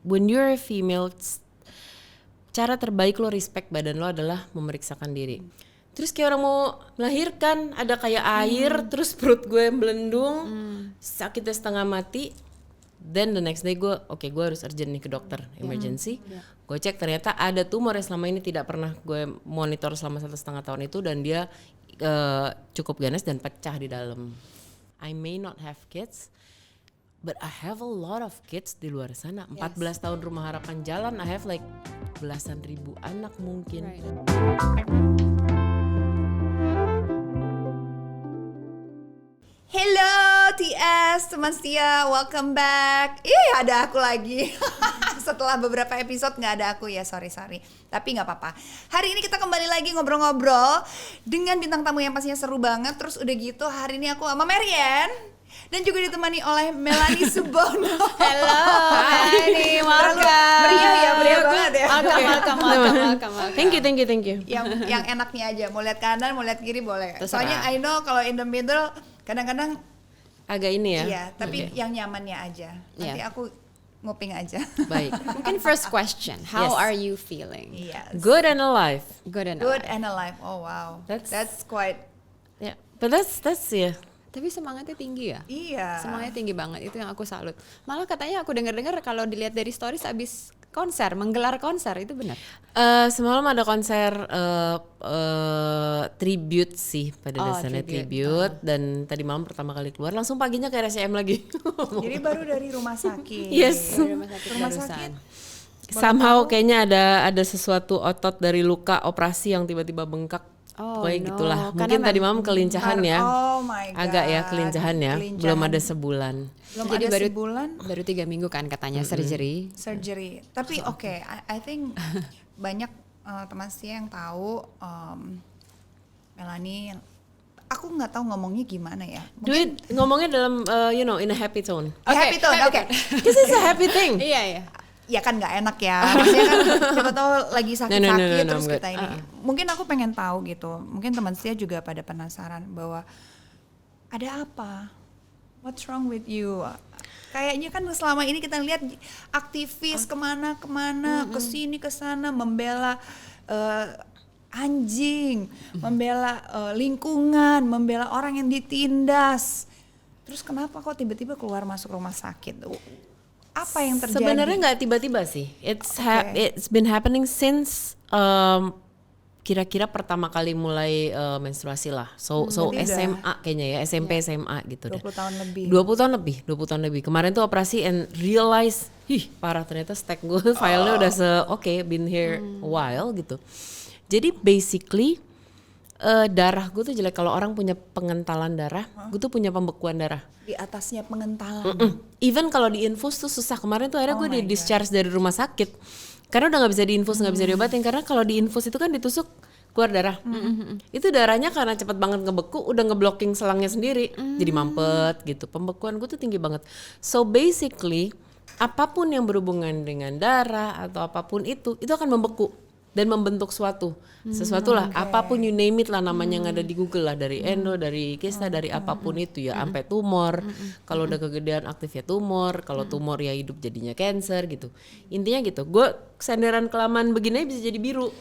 When you're a female, cara terbaik lo respect badan lo adalah memeriksakan diri. Terus kayak orang mau melahirkan, ada kayak air, terus perut gue melendung, sakitnya setengah mati. Then the next day gue harus urgent nih ke dokter emergency. Gue cek ternyata ada tumor yang selama ini tidak pernah gue monitor selama 1,5 tahun itu, dan dia cukup ganas dan pecah di dalam. I may not have kids, but I have a lot of kids di luar sana. 14 tahun Rumah Harapan jalan, I have like belasan ribu anak mungkin. Right. Hello TS, teman setia, welcome back. Ada aku lagi. Setelah beberapa episode gak ada aku ya, sorry. Tapi gak apa-apa. Hari ini kita kembali lagi ngobrol-ngobrol dengan bintang tamu yang pastinya seru banget. Terus udah gitu hari ini aku sama Marian, dan juga ditemani oleh Melanie Subono. Hello, Melanie, welcome. Meriah banget ya. Welcome. Thank you. Yang enaknya aja, mau lihat kanan, mau lihat kiri boleh. Terserah. Soalnya I know kalau in the middle kadang-kadang Agak ini ya. iya, tapi yang nyamannya aja. Nanti Iya. aku nguping aja. Baik. Mungkin first question, how Yes. are you feeling? Yes. Good and alive. Good and Good alive. and alive. Oh wow. That's quite. Yeah, but that's ya. Tapi semangatnya tinggi ya? Iya. Semangatnya tinggi banget, itu yang aku salut. Malah katanya aku dengar kalau dilihat dari stories abis menggelar konser, itu benar? Semalam ada konser tribute sih, pada dasarnya tribute. Dan tadi malam pertama kali keluar, langsung paginya ke RSCM lagi. Jadi baru dari rumah sakit. Yes. Rumah sakit. Somehow kayaknya ada sesuatu otot dari luka operasi yang tiba-tiba bengkak. Oh, Pokoknya no. gitulah. Karena Mungkin tadi malam kelincahan ya. Oh my god. Agak ya kelincahan ya. Belum ada sebulan. Belum Jadi ada baru sebulan baru 3 minggu kan katanya surgery. Tapi oke, I think banyak teman saya yang tahu Melanie. Aku nggak tahu ngomongnya gimana ya. Ngomongnya dalam in a happy tone. Happy tone, oke. This is a happy thing. Iya. Ya kan nggak enak ya, maksudnya kan siapa tahu lagi sakit-sakit No, terus I'm kita good. ini. Mungkin aku pengen tahu gitu, mungkin teman saya juga pada penasaran bahwa ada apa, what's wrong with you? Kayaknya kan selama ini kita lihat aktivis kemana-kemana, kesini kesana membela anjing, membela lingkungan, membela orang yang ditindas. Terus kenapa kok tiba-tiba keluar masuk rumah sakit? Apa yang terjadi? Sebenarnya nggak tiba-tiba sih. It's been happening since kira-kira pertama kali mulai menstruasi lah. So SMA kayaknya ya, SMP SMA gitu 20 tahun lebih. 20 tahun lebih. Kemarin tuh operasi and realize, parah ternyata stack gue filenya udah been here a while gitu. Jadi basically darah gue tuh jelek. Kalau orang punya pengentalan darah, gue tuh punya pembekuan darah. Di atasnya pengentalan. Even kalau diinfus tuh susah. Kemarin tuh akhirnya gue di discharge dari rumah sakit karena udah nggak bisa diinfus, nggak bisa diobatin. Karena kalau diinfus itu kan ditusuk keluar darah. Itu darahnya karena cepet banget ngebeku, udah ngeblocking selangnya sendiri, jadi mampet gitu. Pembekuan gue tuh tinggi banget. So basically apapun yang berhubungan dengan darah atau apapun itu akan membeku dan membentuk sesuatu lah, apapun you name it lah namanya yang ada di Google lah, dari endo, dari kista, dari apapun itu ya, sampai tumor. Kalau udah kegedean aktifnya tumor, kalau tumor ya hidup jadinya cancer gitu. Intinya gitu. Gue senderan kelamaan begini bisa jadi biru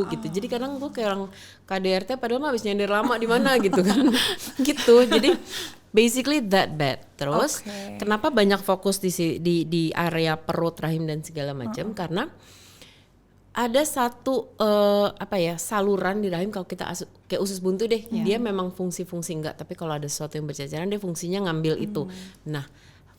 gitu. Jadi kadang gue kayak orang KDRT padahal mah habis nyender lama di mana gitu kan. Gitu. Jadi basically that bad. Terus kenapa banyak fokus di area perut, rahim dan segala macam? Karena ada satu saluran di rahim. Kalau kita kayak usus buntu deh, dia memang fungsi-fungsi enggak, tapi kalau ada sesuatu yang berceceran dia fungsinya ngambil itu. Nah,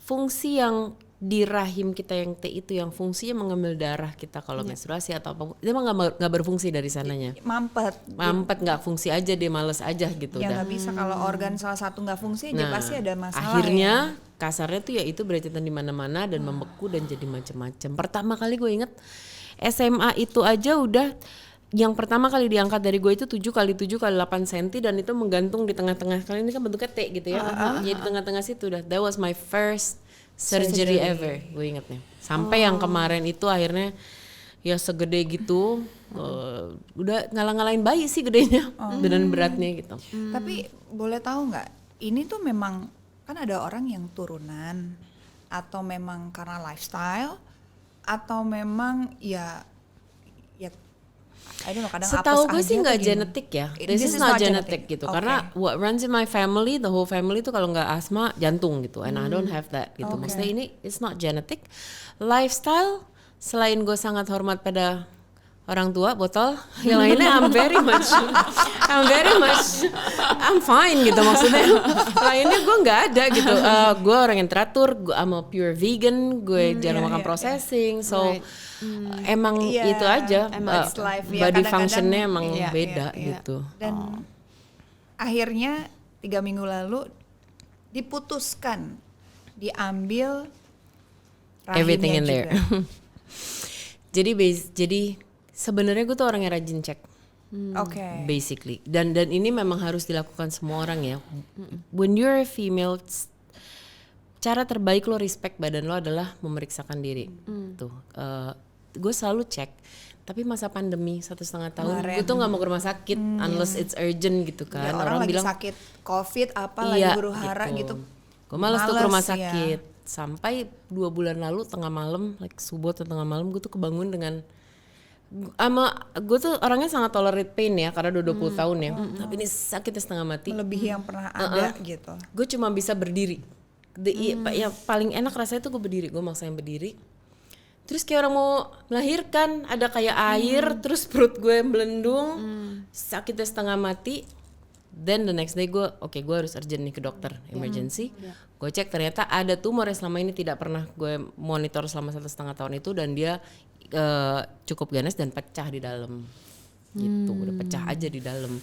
fungsi yang di rahim kita yang T itu yang fungsinya mengambil darah kita kalau menstruasi atau apa, dia emang nggak berfungsi dari sananya. Mampet nggak fungsi aja, dia males aja gitu. Ya nggak bisa kalau organ salah satu nggak fungsi aja pasti ada masalah. Akhirnya kasarnya tuh ya itu berecetan di mana-mana dan membeku dan jadi macam-macam. Pertama kali gue inget SMA itu aja udah, yang pertama kali diangkat dari gue itu 7 kali 8 cm dan itu menggantung di tengah-tengah. Kali ini kan bentuknya T gitu ya. Jadi di tengah-tengah situ udah. That was my first surgery ever, gue ingetnya. Sampai yang kemarin itu akhirnya ya segede gitu, udah ngalah-ngalahin bayi sih gedenya, dan beratnya gitu. Tapi boleh tahu nggak, ini tuh memang kan ada orang yang turunan, atau memang karena lifestyle atau memang ya I don't know, kadang setahu gue apes sih aja nggak atau genetik ya. This This is not genetic gitu. Okay. Karena what runs in my family, the whole family itu kalau nggak asma jantung gitu. And I don't have that gitu. Okay. Maksudnya ini it's not genetic. Lifestyle selain gue sangat hormat pada orang tua botol, yang lainnya I'm fine gitu maksudnya. Lainnya gue nggak ada gitu. Gue orang yang teratur, I'm a pure vegan, gue jarang makan processing, so emang itu aja. it's life, ya. Body Kadang-kadang, functionnya emang iya, beda iya. gitu. Dan akhirnya 3 minggu lalu diputuskan diambil rahimnya Everything in juga. there. jadi sebenarnya gue tuh orang yang rajin cek. Oke. Basically. Dan ini memang harus dilakukan semua orang ya. When you're a female, cara terbaik lo respect badan lo adalah memeriksakan diri. Tuh, gue selalu cek. Tapi masa pandemi 1,5 tahun, gue tuh nggak mau ke rumah sakit unless it's urgent gitu kan. Ya, orang lagi bilang sakit COVID apa iya, lagi huru-hara gitu. Gue malas tuh ke rumah ya. sakit. Sampai 2 bulan lalu tengah malam, like subuh atau tengah malam, gue tuh kebangun dengan gue tuh orangnya sangat tolerate pain ya karena udah 20 tahun ya. Tapi ini sakitnya setengah mati. Melebihi yang pernah ada gitu. Gue cuma bisa berdiri. Ya paling enak rasanya tuh gue berdiri. Gue maksain berdiri. Terus kayak orang mau melahirkan, ada kayak air, terus perut gue melendung, sakitnya setengah mati. Then the next day gue harus urgent nih ke dokter emergency. Gue cek ternyata ada tumor yang selama ini tidak pernah gue monitor selama 1,5 tahun itu, dan dia cukup ganas dan pecah di dalam. Gitu, udah pecah aja di dalam.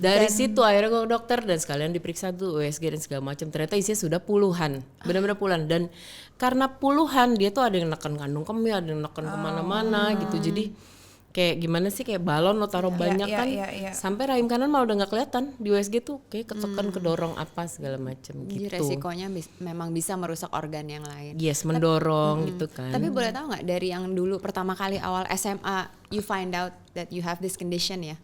Dari situ akhirnya gue ke dokter dan sekalian diperiksa tuh USG dan segala macam. Ternyata isinya sudah puluhan, benar-benar puluhan. Dan karena puluhan dia tuh ada yang neken kandung kemih, ada yang neken kemana-mana gitu. Jadi kayak gimana sih, kayak balon lo taruh banyak kan, sampai rahim kanan malah udah nggak kelihatan di USG tuh, kayak ketekan, kedorong apa segala macam gitu. Jadi resikonya memang bisa merusak organ yang lain. Yes, mendorong gitu kan. Tapi boleh tahu nggak dari yang dulu pertama kali awal SMA you find out that you have this condition ya?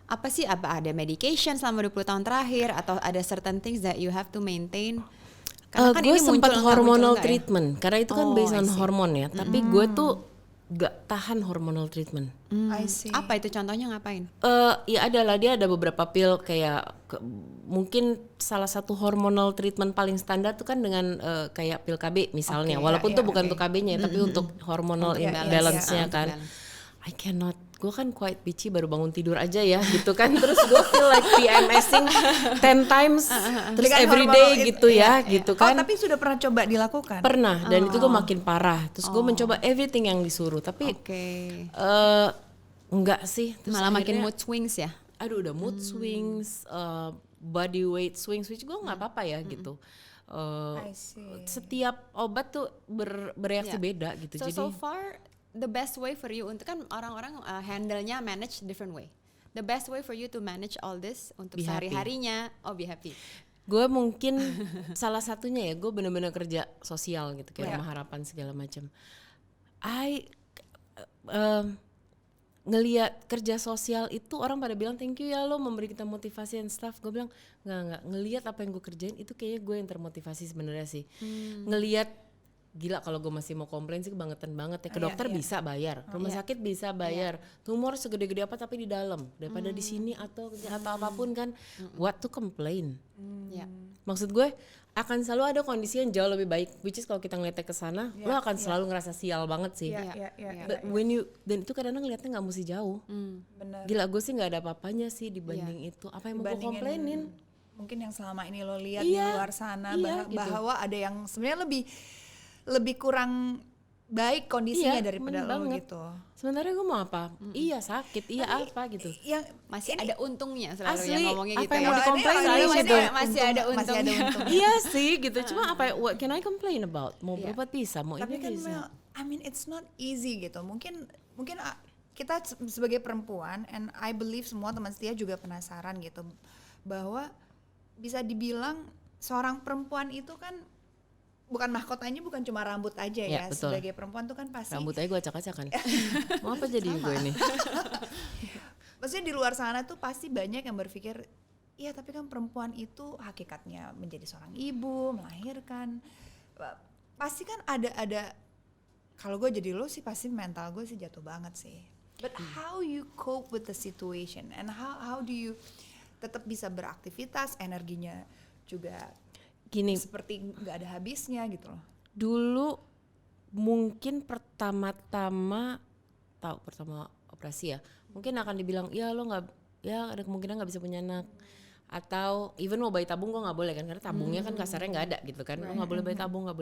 Apa sih, apa ada medication selama 20 tahun terakhir atau ada certain things that you have to maintain? Gue ini sempat muncul hormonal nggak ya? treatment karena itu kan based on hormon ya. Tapi gue tuh gak tahan hormonal treatment. I see. Apa itu contohnya, ngapain? Ya adalah dia ada beberapa pil kayak mungkin salah satu hormonal treatment paling standar tuh kan dengan kayak pil KB misalnya. Walaupun tuh bukan untuk KB-nya tapi untuk hormonal imbalance-nya kan. I cannot. Gue kan quite bitchy, baru bangun tidur aja ya gitu kan. Terus gue feel like PMS-ing 10 times terus Dengan everyday gitu ya gitu kan. Oh, tapi sudah pernah coba dilakukan? Pernah, dan itu gue makin parah. Terus gue mencoba everything yang disuruh, tapi enggak sih. Terus Malah makin akhirnya, mood swings ya. aduh udah mood swings, body weight swings, which gue nggak apa-apa ya gitu. I see. Setiap obat tuh bereaksi beda gitu. Jadi So far the best way for you untuk, kan orang-orang handle-nya manage different way. The best way for you to manage all this untuk Be happy. sehari-harinya, be happy. gue mungkin salah satunya ya, gue bener-bener kerja sosial gitu kayak Rumah Harapan segala macam. Ngelihat kerja sosial itu orang pada bilang thank you ya lo memberi kita motivasi and stuff. Gue bilang nggak, ngelihat apa yang gue kerjain itu kayaknya gue yang termotivasi sebenarnya sih. Ngelihat gila, kalau gue masih mau komplain sih kebangetan banget ya. Ke dokter bisa bayar, rumah sakit bisa bayar, tumor segede-gede apa tapi di dalam daripada di sini atau apapun kan. What to complain? Maksud gue akan selalu ada kondisi yang jauh lebih baik, which is kalau kita ngeliatnya ke sana, lo akan selalu ngerasa sial banget sih. But when you, dan itu kadang-kadang ngeliatnya nggak mesti jauh. Benar. Gila, gue sih nggak ada apa-apanya sih dibanding itu. Apa yang mau gue komplainin? Mungkin yang selama ini lo lihat di luar sana gitu. bahwa ada yang sebenarnya lebih kurang baik kondisinya daripada lo banget. gitu. Sebenarnya gue mau apa? Iya sakit, iya apa gitu. Yang Masih ada untungnya selalu Asli, yang ngomongnya apa gitu. yang mau dikomplain Selalu gitu. masih ada untungnya. Iya sih gitu. Cuma apa? What can I complain about? Mau berobat bisa, mau Tapi ini kan bisa. Mel, I mean it's not easy gitu. Mungkin kita sebagai perempuan, and I believe semua teman setia juga penasaran gitu, bahwa bisa dibilang seorang perempuan itu kan bukan mahkotanya, bukan cuma rambut aja ya. Betul. Sebagai perempuan tuh kan pasti Rambut aja gue acak-acakan. Mau apa jadi gue ini? maksudnya di luar sana tuh pasti banyak yang berpikir, iya tapi kan perempuan itu hakikatnya menjadi seorang ibu, melahirkan. pasti kan ada kalau gue jadi lo sih pasti mental gue sih jatuh banget sih. But how you cope with the situation and how do you tetap bisa beraktivitas, energinya juga Gini, seperti nggak ada habisnya gitu loh. dulu mungkin pertama operasi ya, mungkin akan dibilang ya lo nggak, ya ada kemungkinan nggak bisa punya anak, atau even mau bayi tabung gue nggak boleh kan, karena tabungnya kan kasarnya nggak ada gitu kan, lo nggak boleh bayi tabung, nggak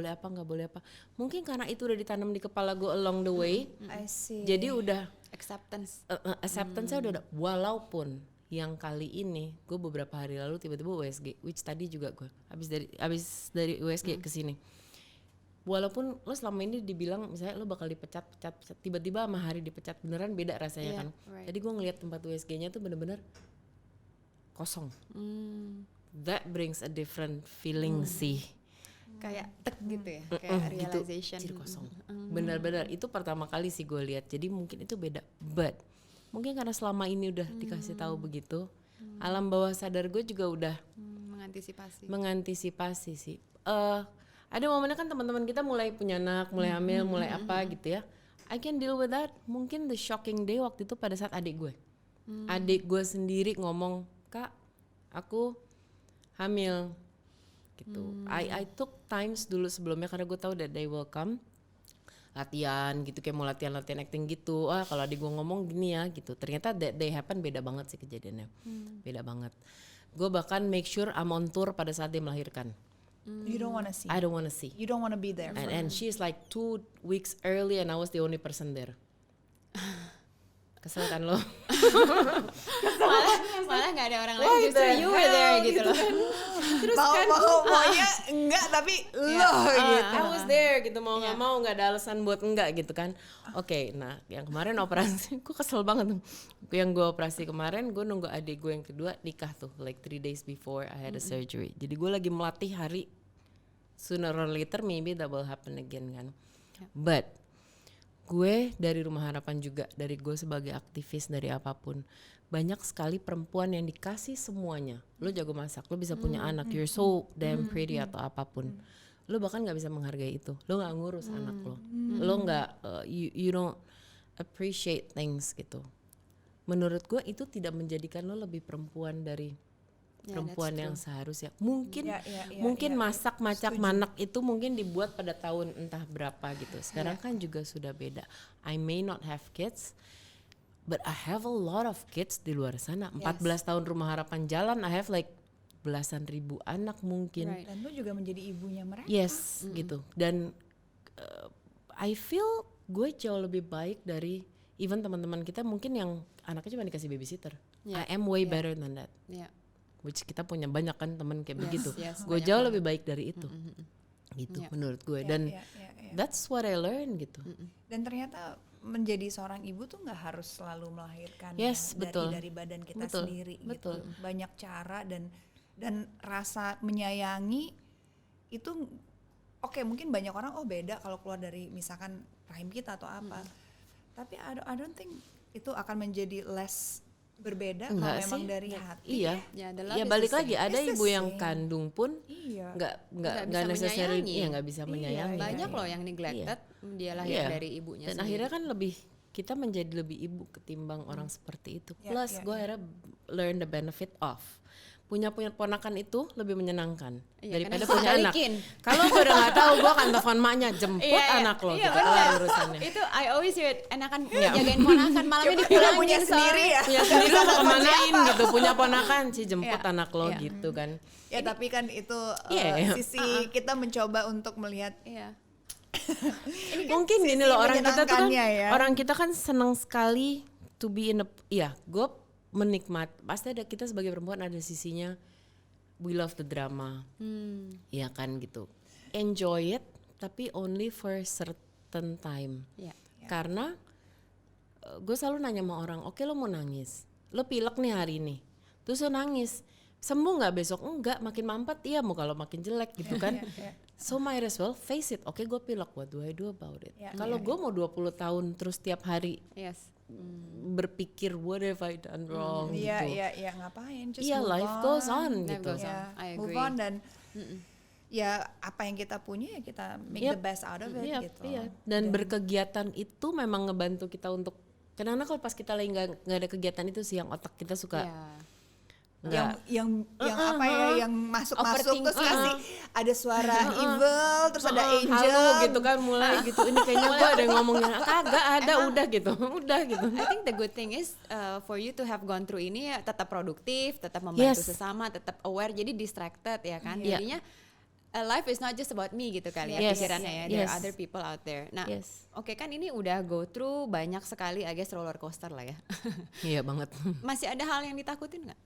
boleh apa. Mungkin karena itu udah ditanam di kepala gue along the way, I see. jadi udah Acceptance. acceptance-nya udah ada. Walaupun yang kali ini gue beberapa hari lalu tiba-tiba USG, which tadi juga gue habis dari USG ke sini. Walaupun lo selama ini dibilang misalnya lo bakal dipecat, tiba-tiba sama hari dipecat beneran beda rasanya kan. Right. Jadi gue ngelihat tempat USG-nya tuh bener-bener kosong. That brings a different feeling sih. Kayak tek gitu ya, kayak realization. Gitu, jadi kosong. Benar-benar itu pertama kali sih gue lihat. Jadi mungkin itu beda. But mungkin karena selama ini udah dikasih tahu begitu, alam bawah sadar gue juga udah mengantisipasi sih. Ada momennya kan teman-teman kita mulai punya anak, mulai hamil, mulai apa gitu ya. I can deal with that. Mungkin the shocking day waktu itu pada saat adik gue. Adik gue sendiri ngomong, "Kak, aku hamil." Gitu. I took times dulu sebelumnya karena gue tahu that they will come. Latihan gitu, kayak mau latihan acting gitu. Kalau adik gue ngomong gini ya gitu. Ternyata that day happen beda banget sih kejadiannya. Beda banget. Gue bahkan make sure I'm on tour pada saat dia melahirkan. You don't wanna see. I don't wanna see. You don't wanna be there. And she's like 2 weeks early and I was the only person there. Kesel kan lo? malah nggak ada orang lain, justru you were there gitu loh. Terus kan maunya enggak tapi lo gitu. I was there gitu, mau nggak mau, nggak ada alasan buat enggak gitu kan. Oke, nah yang kemarin operasi gue kesel banget tuh. Yang gue operasi kemarin gue nunggu adik gue yang kedua nikah tuh, like 3 days before I had a surgery. Jadi gue lagi melatih hari sooner or later maybe that will happen again kan. But gue dari Rumah Harapan juga, dari gue sebagai aktivis, dari apapun, banyak sekali perempuan yang dikasih semuanya. Lo jago masak, lo bisa punya anak, you're so damn pretty atau apapun, lo bahkan nggak bisa menghargai itu. Lo nggak ngurus anak lo nggak you don't appreciate things gitu. Menurut gue itu tidak menjadikan lo lebih perempuan dari perempuan yang seharusnya. Mungkin masak manak itu mungkin dibuat pada tahun entah berapa gitu. Sekarang kan juga sudah beda. I may not have kids, but I have a lot of kids di luar sana. 14 tahun Rumah Harapan jalan, I have like belasan ribu anak mungkin. Dan lu juga menjadi ibunya mereka. Yes, gitu. Dan I feel gue jauh lebih baik dari even teman-teman kita mungkin yang anaknya cuma dikasih babysitter. I am way better than that. Which kita punya banyak kan temen kayak begitu. Gue jauh lebih baik dari itu. Gitu menurut gue. Dan that's what I learned gitu. Dan ternyata menjadi seorang ibu tuh nggak harus selalu melahirkan dari badan kita sendiri gitu. Banyak cara dan rasa menyayangi itu mungkin banyak orang beda kalau keluar dari misalkan rahim kita atau apa. Tapi I don't think itu akan menjadi less berbeda kalau memang dari hati. Iya, balik lagi ada ibu yang kandung pun nggak necessarily nggak bisa menyayangi. Banyak loh yang neglected, dia lahir dari ibunya dan sendiri. akhirnya kan kita menjadi lebih ibu ketimbang orang seperti itu. Plus gue akhirnya learn the benefit of punya ponakan itu lebih menyenangkan daripada punya anak. Kalau gue udah nggak tahu, gue akan telepon maknya jemput anak lo gitu urusannya. Itu I always hear it, enakan jagain ponakan, malamnya dipulangin punya sendiri ya. Punya sendiri lo mau kemanain gitu, punya ponakan sih jemput anak lo gitu kan. Ya tapi kan itu sisi kita mencoba untuk melihat. Mungkin gini loh, orang kita tuh kan orang kita kan senang sekali to be in gue menikmat, pasti ada, kita sebagai perempuan ada sisinya we love the drama, ya kan gitu, enjoy it tapi only for certain time. Karena gue selalu nanya sama orang, oke, lo mau nangis, lo pilek nih hari ini, terus lo nangis, sembuh nggak besok? Enggak, makin mampet, iya mau kalau makin jelek gitu kan. So might as well face it. Oke, gue pilek, what do I do about it? Kalau gue mau 20 tahun terus tiap hari berpikir what have I done wrong gitu. Iya, ngapain? Just life goes on gitu. I agree. Move on ya apa yang kita punya ya kita make Yep. the best out of it Iya, gitu. iya. Dan berkegiatan itu memang ngebantu kita untuk kadang-kadang kalau pas kita lagi nggak ada kegiatan itu sih yang otak kita suka Ya. yang apa ya yang masuk Overthink. terus kasih ada suara evil terus ada angel halo gitu kan mulai gitu ini kayaknya gue ada yang ngomongnya kagak ada udah gitu I think the good thing is for you to have gone through ini ya tetap produktif, tetap membantu Yes. sesama, tetap aware, jadi distracted ya kan. Iya. Jadinya life is not just about me gitu kali ya Yes. pikirannya ya. There Yes. are other people out there. Nah, Yes. oke kan ini udah go through banyak sekali I guess roller coaster lah ya. iya banget. Masih ada hal yang ditakutin nggak?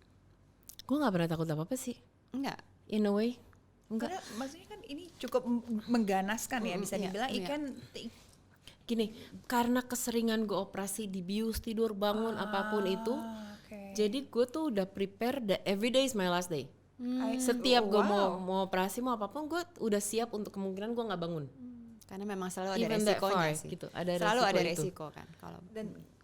Gue nggak pernah takut apa sih Enggak. in a way enggak. karena maksudnya kan ini cukup mengganaskan ya bisa iya, dibilang iya. ikan Gini, karena keseringan gue operasi dibius tidur bangun apapun itu, oke. jadi gue tuh udah prepare every day is my last day. I- Setiap gue wow. mau operasi mau apapun gue udah siap untuk kemungkinan gue nggak bangun. Karena memang selalu ada Even that resikonya far, sih. gitu. Ada Selalu resiko ada itu. resiko kan kalau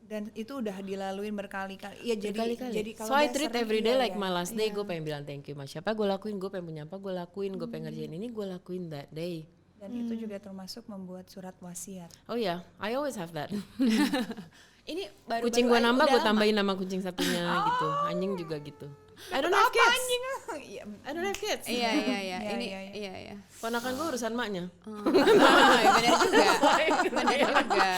dan itu udah dilaluin berkali-kali ya jadi Berkali-kali. jadi So I udah treat sering, every day iya, like iya. my last day. Gue pengen bilang thank you mas siapa gue lakuin, gue pengen punya apa gue lakuin, gue pengen ngerjain ini gue lakuin that day. Dan itu juga termasuk membuat surat wasiat. Oh ya, I always have that. ini baru Kucing gue nambah gue tambahin nama kucing satunya gitu. Anjing juga gitu. I don't have kids. Anjing. Iya. I don't have kids. Iya iya iya. Iya, Ini iya, iya. iya. Ponakan gue urusan maknya. Benar juga. Benar juga.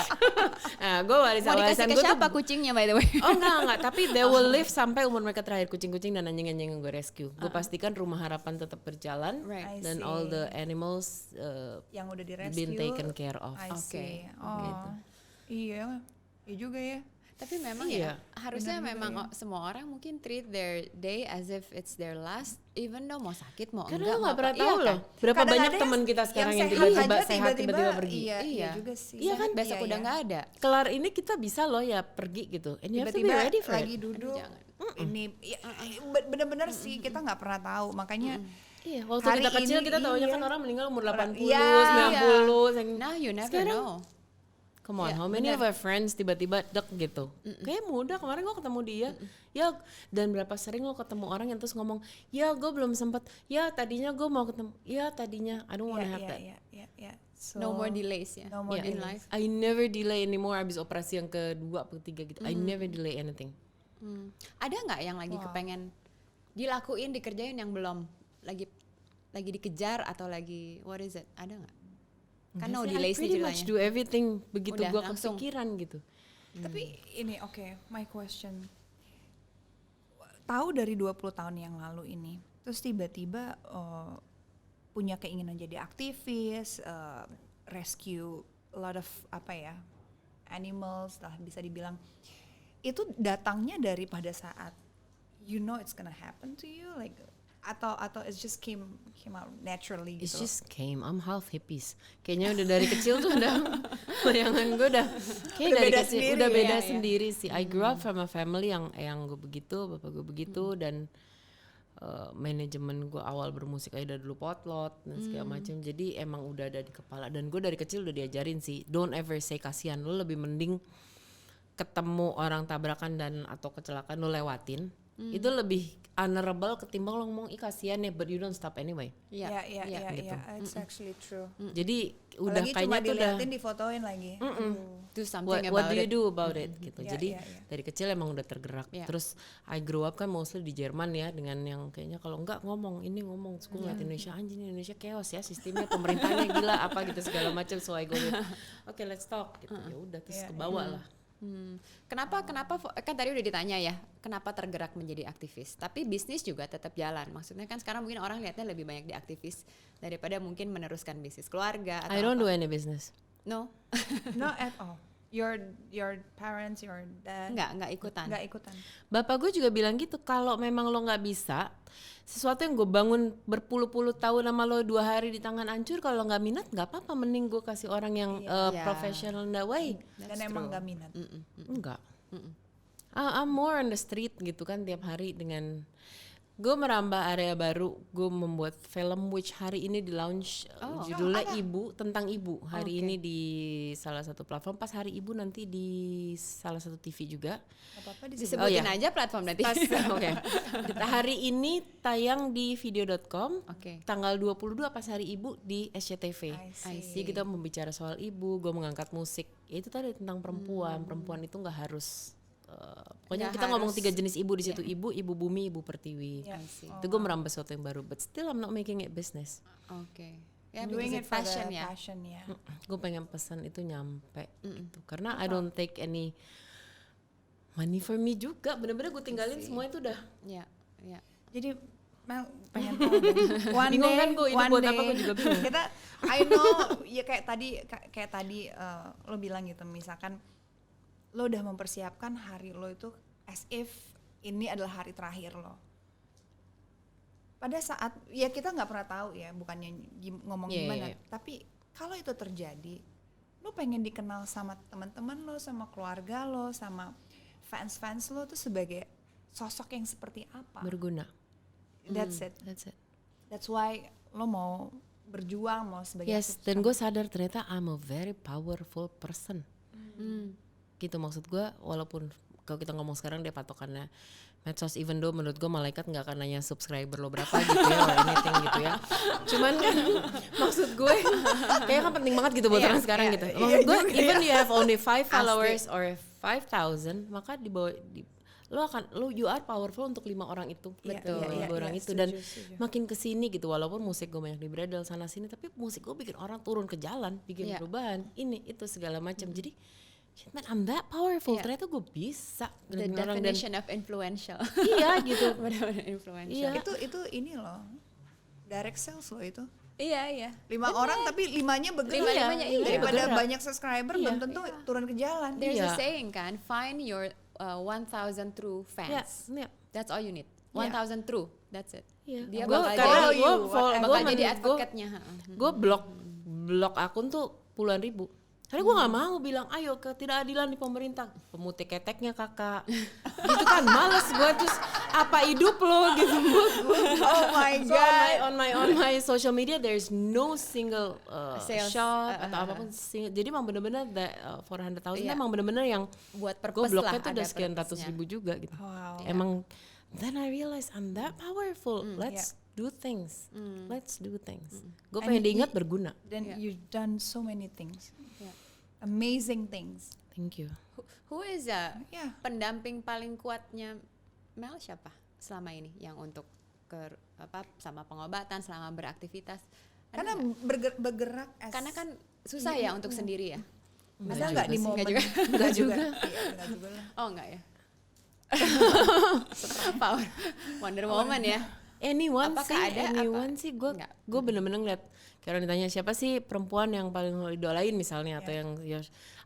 Nah, gue Mau dikasih warisan ke gue siapa tuh. kucingnya by the way? Oh enggak, tapi they will live sampai umur mereka terakhir, kucing-kucing dan anjing-anjing yang gue rescue. Gue pastikan rumah harapan tetap berjalan Right. I dan see. all the animals Yang udah di rescue. been taken care of. I Oke. see. Oh. Iya. Iya juga ya. Tapi memang Iya. ya harusnya memang semua orang mungkin treat their day as if it's their last, even though mau sakit mau Karena enggak. lo nggak pernah iya tahu kan? loh. Berapa Kadang banyak ada teman kita sekarang yang sehat tiba-tiba aja, sehat tiba-tiba pergi. Iya, iya Iya. juga sih. Iya kan? Besok Iya, udah iya. nggak ada. Kelar ini kita bisa loh ya pergi gitu. And you have to be Tiba-tiba ready for lagi it. duduk. Jangan. Ini ya, bener-bener sih kita nggak pernah tahu. Makanya Iya, waktu hari kita kecil ini, kita taunya iya. kan orang meninggal umur 80, Iya. 90. Now you never Sekarang, know. Come on, Iya, how many of our friends tiba-tiba dek gitu? Kayak muda, kemarin gue ketemu dia. Ya, dan berapa sering lo ketemu orang yang terus ngomong, ya gue belum sempet. Ya tadinya gue mau ketemu. Ya tadinya, I don't wanna have that. Iya. So, No more delays ya. No more in delays. life. I never delay anymore abis operasi yang kedua atau ketiga gitu. I never delay anything. Ada nggak yang lagi kepengen dilakuin, dikerjain yang belum lagi dikejar atau lagi what is it? Ada nggak? Kan no I delays nih pretty much ceritanya. do everything begitu Udah, gue langsung. kepikiran gitu. Tapi ini oke, my question. Tahu dari 20 tahun yang lalu ini, terus tiba-tiba punya keinginan jadi aktivis, rescue a lot of apa ya, animals lah bisa dibilang. Itu datangnya dari pada saat you know it's gonna happen to you, like atau it just came out naturally It gitu. just came. I'm half hippies. Kayaknya udah dari kecil tuh udah bayangan gue udah kayak Udah dari beda kecil sendiri udah ya, beda ya. sendiri sih. I grew up from a family yang gue begitu, bapak gue begitu dan manajemen gue awal bermusik aja dulu potlot dan segala macam. Jadi emang udah ada di kepala dan gue dari kecil udah diajarin sih. Don't ever say kasihan. Lo lebih mending ketemu orang tabrakan dan atau kecelakaan lo lewatin. Itu lebih honorable ketimbang lo ngomong ih kasihan ya, but you don't stop anyway. Iya. Iya, gitu. it's actually true. Jadi udah Apalagi kayaknya cuma tuh udah diliatin difotoin lagi. Do something what about do you it. do about it gitu. Ya, Jadi ya, ya. dari kecil emang udah tergerak. Ya. Terus I grew up kan mostly di Jerman ya dengan yang kayaknya kalau enggak ngomong ini ngomong. Terus gue ngeliat Indonesia anjing Indonesia chaos ya sistemnya pemerintahnya gila apa gitu segala macam. So I go with okay let's talk gitu. Ya udah terus Ya, kebawa lah. Kenapa kan tadi udah ditanya ya, kenapa tergerak menjadi aktivis? Tapi bisnis juga tetap jalan. Maksudnya kan sekarang mungkin orang lihatnya lebih banyak di aktivis daripada mungkin meneruskan bisnis keluarga atau I don't apa. do any business. No. Not at all. Your parents, your dad Enggak ikutan. nggak ikutan. Bapak gue juga bilang gitu, kalau memang lo nggak bisa, sesuatu yang gue bangun berpuluh-puluh tahun sama lo 2 hari di tangan hancur, kalau nggak minat nggak apa-apa, mending gue kasih orang yang Iya. professional in that way. Dan emang nggak minat. Enggak. I'm more on the street gitu kan tiap hari dengan Gue merambah area baru, gue membuat film which hari ini di launch judulnya Ibu, tentang ibu. Hari ini di salah satu platform, pas hari ibu nanti di salah satu TV juga. Gak apa-apa Disebutin aja platform nanti. Oke. Hari ini tayang di video.com. Oke. Tanggal 22 pas hari ibu di SCTV. I see. Jadi kita membicara soal ibu, gue mengangkat musik. Ya itu tadi tentang perempuan. Perempuan itu nggak harus pokoknya Nggak kita ngomong harus, 3 jenis ibu di situ, ibu bumi, ibu pertiwi. Yeah. Itu gue merambah sesuatu yang baru, but still I'm not making it business. Oke. Ya, Doing it because for passion the ya. passion ya. Gue pengen pesan itu nyampe gitu. Karena I don't take any money for me juga. Bener-bener gue tinggalin semua itu udah. Ya, ya. Jadi Mel pengen tahu deh. One Bingung day, kan gue, ini one buat day, apa gue juga bingung. Kita, I know, ya kayak tadi lo bilang gitu, misalkan lo udah mempersiapkan hari lo itu as if ini adalah hari terakhir lo. Pada saat, ya kita nggak pernah tahu ya, bukannya ngomong gimana, tapi kalau itu terjadi, lo pengen dikenal sama teman-teman lo, sama keluarga lo, sama fans-fans lo tuh sebagai sosok yang seperti apa? Berguna. That's it. That's why lo mau berjuang, mau sebagai Yes, dan gue sadar ternyata I'm a very powerful person. Gitu maksud gue, walaupun kalau kita ngomong sekarang dia patokannya medsos, even though menurut gue malaikat nggak akan nanya subscriber lo berapa gitu ya, or anything gitu ya. Cuman kan maksud gue kayaknya kan penting banget gitu buat orang sekarang gitu. Maksud gue even you have only 5 followers or 5,000, maka you are powerful untuk 5 orang itu. Betul. 5 orang itu. Dan makin kesini gitu, walaupun musik gue banyak di bredel sana sini, tapi musik gue bikin orang turun ke jalan, bikin perubahan, ini itu segala macam. Jadi shit man, I'm that powerful. Ternyata gue bisa. The definition of influential. Iya gitu. Benar-benar influential. Iya. itu ini loh, direct sales loh itu. Iya. 5 orang tapi 5-nya bergerak. Lima-limanya Daripada bergerak. banyak subscriber belum tentu turun ke jalan. There's a Iya. saying kan, find your 1,000 true fans. Iya. That's all you need. 1,000 true. That's it. Iya. Dia Gua- bakal karena jadi gua follow- bakal gua jadi menurut gua- advocate-nya. Gue blok akun tuh puluhan ribu. Karena gue gak mau bilang ayo ketidakadilan di pemerintah, pemutih keteknya kakak gitu kan, males gue. Terus apa hidup lo gitu. Oh my So god. on my social media there's no single Sales, shop atau apapun. Jadi emang bener-bener 400,000 Iya. emang bener-bener yang Buat gue purpose bloknya lah, tuh udah ada sekian purpose-nya. ratus ribu juga gitu. Wow. Emang then I realize I'm that powerful. Let's do things. Let's do things. Gue And pengen diingat berguna. Then you've done so many things. Amazing things. Thank you. Who is Yeah. pendamping paling kuatnya Mel siapa selama ini yang untuk sama pengobatan, selama beraktivitas? Ada Karena nggak? bergerak Karena kan susah ya untuk sendiri ya. masa nggak di juga sih. momen Nggak juga. Nggak juga. Iya, nggak juga lah. Oh enggak ya. Super power Wonder Woman ya. Anyone Apakah sih, ada anyone apa? sih. Gue Enggak. bener-bener ngeliat kayak orang ditanya siapa sih perempuan yang paling lo idolain misalnya, atau yang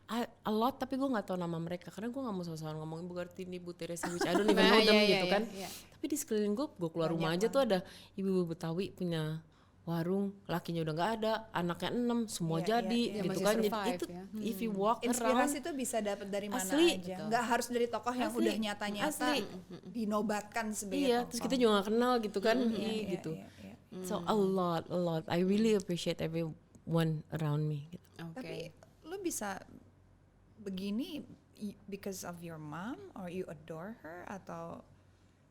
a lot, tapi gue nggak tahu nama mereka karena gue nggak mau soal ngomongin Bu Kartini, Bu Teresa, which I don't even know them Iya, gitu iya, kan. iya. Tapi di sekeliling gue keluar rumah aja tuh ada ibu-ibu Betawi punya warung, lakinya udah nggak ada, anaknya 6, semua Iya, jadi iya, iya. gitu Masih kan. Jadi survive itu ya. if you walk around, Inspirasi tuh bisa dapat dari mana Asli. aja. Nggak harus dari tokoh yang Asli. udah nyata-nyata Asli. dinobatkan sebagai iya, tokoh. terus kita juga nggak kenal gitu kan, Iya, gitu. iya, iya. So a lot. I really appreciate everyone around me. Gitu. Oke. Tapi lu bisa begini because of your mom or you adore her, atau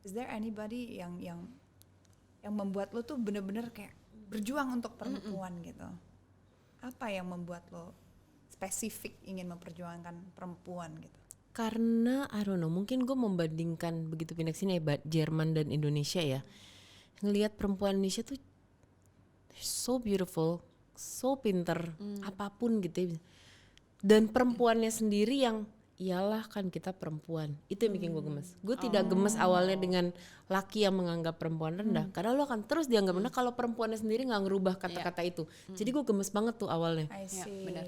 is there anybody yang membuat lu tuh bener-bener kayak berjuang untuk perempuan gitu? Apa yang membuat lo spesifik ingin memperjuangkan perempuan gitu? Karena I don't know, mungkin gue membandingkan begitu pindah ke sini ya, Jerman dan Indonesia ya. Ngelihat perempuan Indonesia tuh so beautiful, so pinter, apapun gitu ya. Dan perempuannya sendiri yang iyalah kan kita perempuan, itu yang bikin gue gemes. Gue tidak gemes awalnya dengan laki yang menganggap perempuan rendah, karena lo akan terus dianggap rendah kalau perempuannya sendiri nggak ngerubah kata-kata itu. Jadi gue gemes banget tuh awalnya. I see. benar.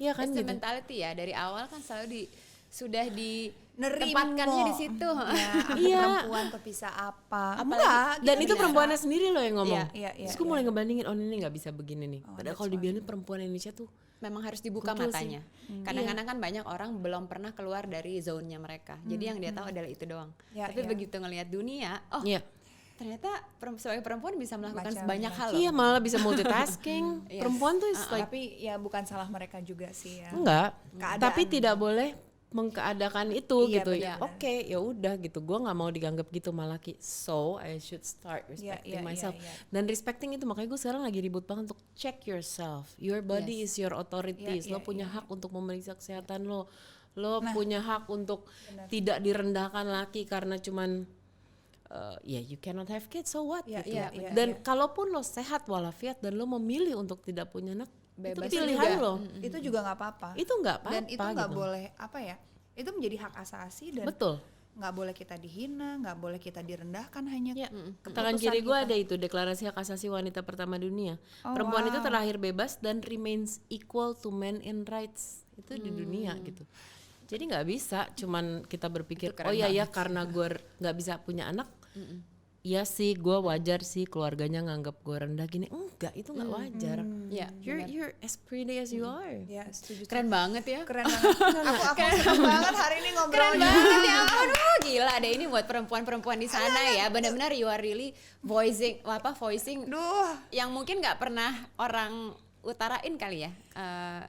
Iya kan It's the gitu. mentality ya, dari awal kan selalu sudah Nerimo. ditempatkannya di situ. Ya, aku Iya. perempuan tuh bisa apa? Apalagi- Enggak, Dan kita itu bisa. perempuannya sendiri loh yang ngomong. Iya, iya, Terus gue mulai ngebandingin, oh ini nggak bisa begini nih. Padahal kalau dibilangin perempuan Indonesia tuh Memang harus dibuka Betul matanya. Kadang-kadang kan banyak orang belum pernah keluar dari zone-nya mereka. Jadi yang dia tahu adalah itu doang. Ya, Tapi ya. begitu ngelihat dunia, oh Iya. ternyata sebagai perempuan bisa melakukan Macam- banyak hal loh. Iya, malah bisa multitasking. Yes. Perempuan tuh is like Tapi ya bukan salah mereka juga sih ya. enggak, Keadaan. tapi tidak boleh mengkeadakan itu Iya, gitu. benar-benar. Oke, ya udah gitu. Gua nggak mau dianggap gitu malah so I should start respecting iya, myself. iya. Dan respecting itu makanya gue sekarang lagi ribut banget untuk check yourself. Your body is your authorities. Iya, Lo punya iya, hak untuk memeriksa kesehatan lo. Lo punya hak untuk tidak direndahkan laki karena cuman you cannot have kids, so what Iya, gitu. iya, iya, Dan kalaupun lo sehat walafiat dan lo memilih untuk tidak punya anak, Bebas itu pilihan juga. lo. Itu juga nggak apa-apa. Itu nggak apa-apa. Dan itu nggak gitu. boleh apa ya? Itu menjadi hak asasi dan Betul. nggak boleh kita dihina, nggak boleh kita direndahkan hanya Ya, keputusan tangan kiri gue kita. ada itu Deklarasi Hak Asasi Wanita Pertama Dunia. Oh, Perempuan itu wow. terlahir bebas dan remains equal to men in rights. Itu di dunia gitu. Jadi nggak bisa cuman kita berpikir Itu keren oh ya karena gue nggak bisa punya anak. Iya sih, gue wajar sih keluarganya nganggap gue rendah gini. Enggak, itu nggak wajar. Iya, You're as pretty as you are. Ya, setuju. keren banget ya. Keren banget. aku seneng banget hari ini Keren ngobrolnya. banget ya ampun, gila deh ini buat perempuan-perempuan di sana ya, benar-benar you are really voicing Duh, yang mungkin nggak pernah orang utarain kali ya,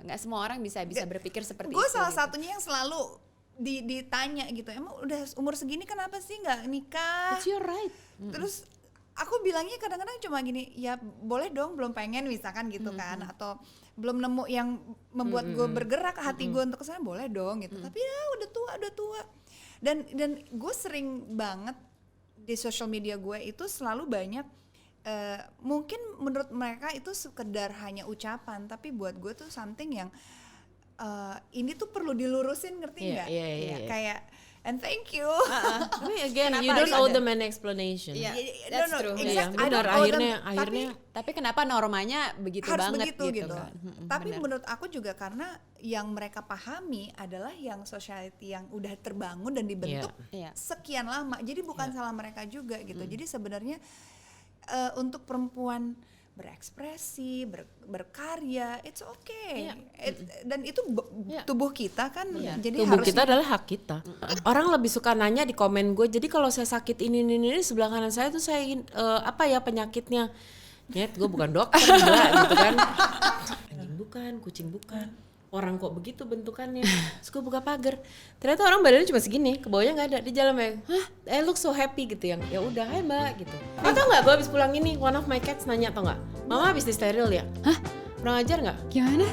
nggak semua orang bisa berpikir seperti gue itu. salah gitu. satunya yang selalu ditanya gitu, emang udah umur segini kenapa sih nggak nikah? It's your right. Terus aku bilangnya kadang-kadang cuma gini, ya boleh dong belum pengen misalkan gitu kan, atau belum nemu yang membuat gue bergerak hati gue untuk kesana, boleh dong gitu. Tapi ya udah tua. Dan gue sering banget di social media gue itu selalu banyak mungkin menurut mereka itu sekedar hanya ucapan, tapi buat gue tuh something yang ini tuh perlu dilurusin, ngerti Iya, nggak? iya, iya. Kayak and thank you. Tapi again, Kenapa you don't harus owe ada? them an explanation. Iya, No, that's no, true. exact- Iya, I benar. don't owe them, Akhirnya Tapi kenapa normanya begitu harus banget begitu gitu. kan? Tapi benar. menurut aku juga karena yang mereka pahami adalah yang society yang udah terbangun dan dibentuk Iya. sekian lama. Jadi bukan salah mereka juga gitu. Jadi sebenarnya untuk perempuan berekspresi, berkarya, it's okay. Iya. Dan itu Iya. tubuh kita kan, Iya. jadi Tubuh harus kita adalah hak kita. Orang lebih suka nanya di komen gue. Jadi kalau saya sakit ini sebelah kanan saya tuh saya apa ya penyakitnya? Nyet, gue bukan dokter gila gitu kan. Anjing bukan, kucing bukan. Orang kok begitu bentukannya. Terus gue buka pagar. Ternyata orang badannya cuma segini, ke bawahnya nggak ada. Di jalan kayak, look so happy gitu yang. Ya udah, hai mbak gitu. Atau nggak? Gue habis pulang ini, one of my cats nanya, tau nggak? Mama habis di steril ya? Hah? Kurang ajar nggak? Gimana?